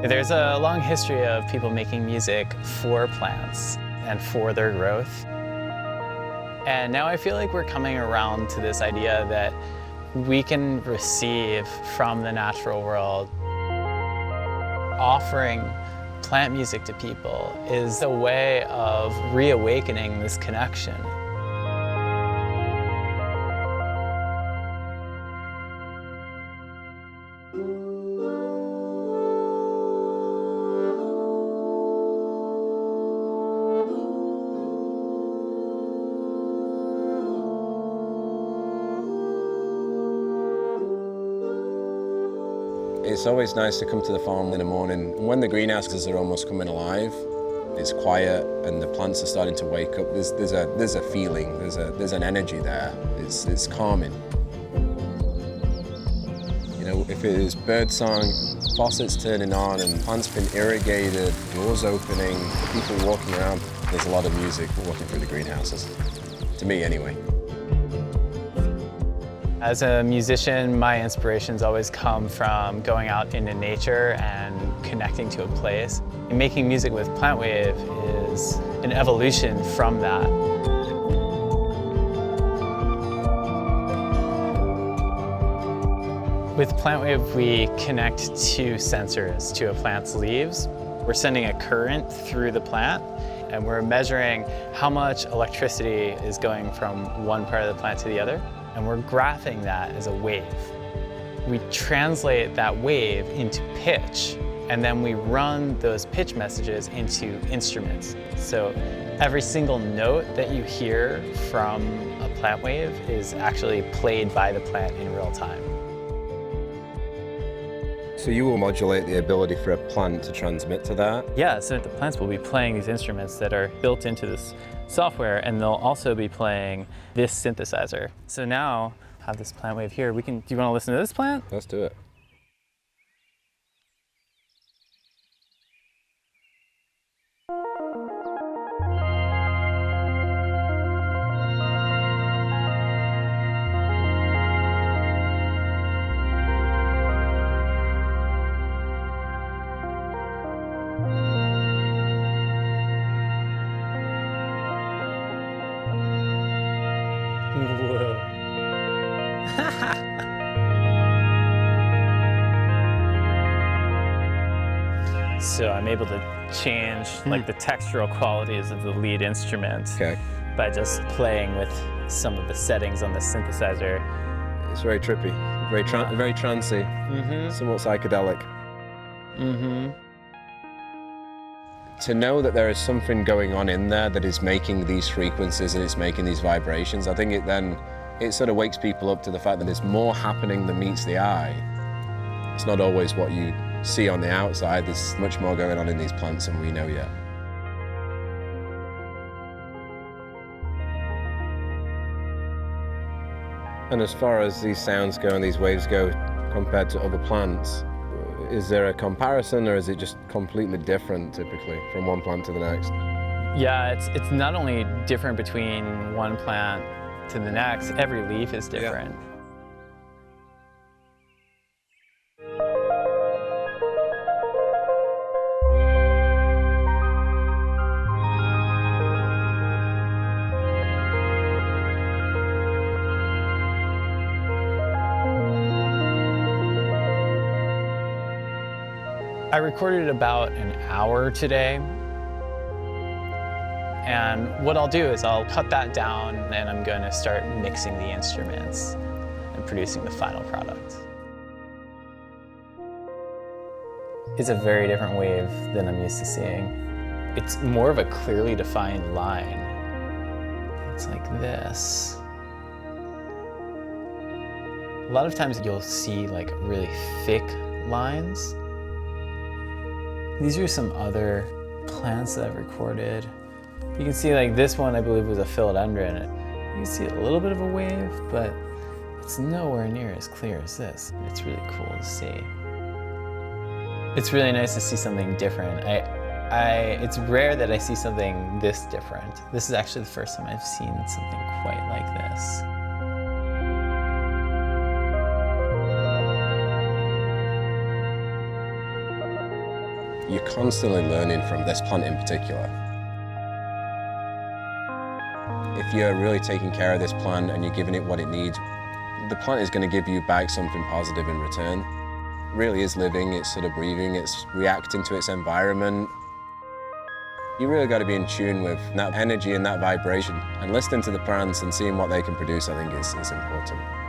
There's a long history of people making music for plants and for their growth. And now I feel like we're coming around to this idea that we can receive from the natural world. Offering plant music to people is a way of reawakening this connection. It's always nice to come to the farm in the morning. When the greenhouses are almost coming alive, it's quiet and the plants are starting to wake up. There's a feeling, there's an energy there. It's calming. You know, if it is birdsong, faucets turning on and plants being irrigated, doors opening, people walking around, there's a lot of music walking through the greenhouses. To me, anyway. As a musician, my inspirations always come from going out into nature and connecting to a place. And making music with PlantWave is an evolution from that. With PlantWave, we connect to sensors to a plant's leaves. We're sending a current through the plant, and we're measuring how much electricity is going from one part of the plant to the other. And we're graphing that as a wave. We translate that wave into pitch, and then we run those pitch messages into instruments. So every single note that you hear from a plant wave is actually played by the plant in real time. So you will modulate the ability for a plant to transmit to that? Yeah, so the plants will be playing these instruments that are built into this software, and they'll also be playing this synthesizer. So now I have this plant wave here. Do you want to listen to this plant? Let's do it. Whoa. So I'm able to change like the textural qualities of the lead instrument by just playing with some of the settings on the synthesizer. It's very trippy, very trancey, somewhat psychedelic. To know that there is something going on in there that is making these frequencies and it's making these vibrations, I think it sort of wakes people up to the fact that there's more happening than meets the eye. It's not always what you see on the outside. There's much more going on in these plants than we know yet. And as far as these sounds go and these waves go compared to other plants, is there a comparison, or is it just completely different typically from one plant to the next? Yeah, it's not only different between one plant to the next, every leaf is different. I recorded about an hour today, and what I'll do is I'll cut that down and I'm going to start mixing the instruments and producing the final product. It's a very different wave than I'm used to seeing. It's more of a clearly defined line. It's like this. A lot of times you'll see like really thick lines. These are some other plants that I've recorded. You can see like this one I believe was a philodendron. You can see a little bit of a wave, but it's nowhere near as clear as this. It's really cool to see. It's really nice to see something different. It's rare that I see something this different. This is actually the first time I've seen something quite like this. You're constantly learning from this plant in particular. If you're really taking care of this plant and you're giving it what it needs, the plant is going to give you back something positive in return. It really is living, it's sort of breathing, it's reacting to its environment. You really got to be in tune with that energy and that vibration, and listening to the plants and seeing what they can produce, I think is important.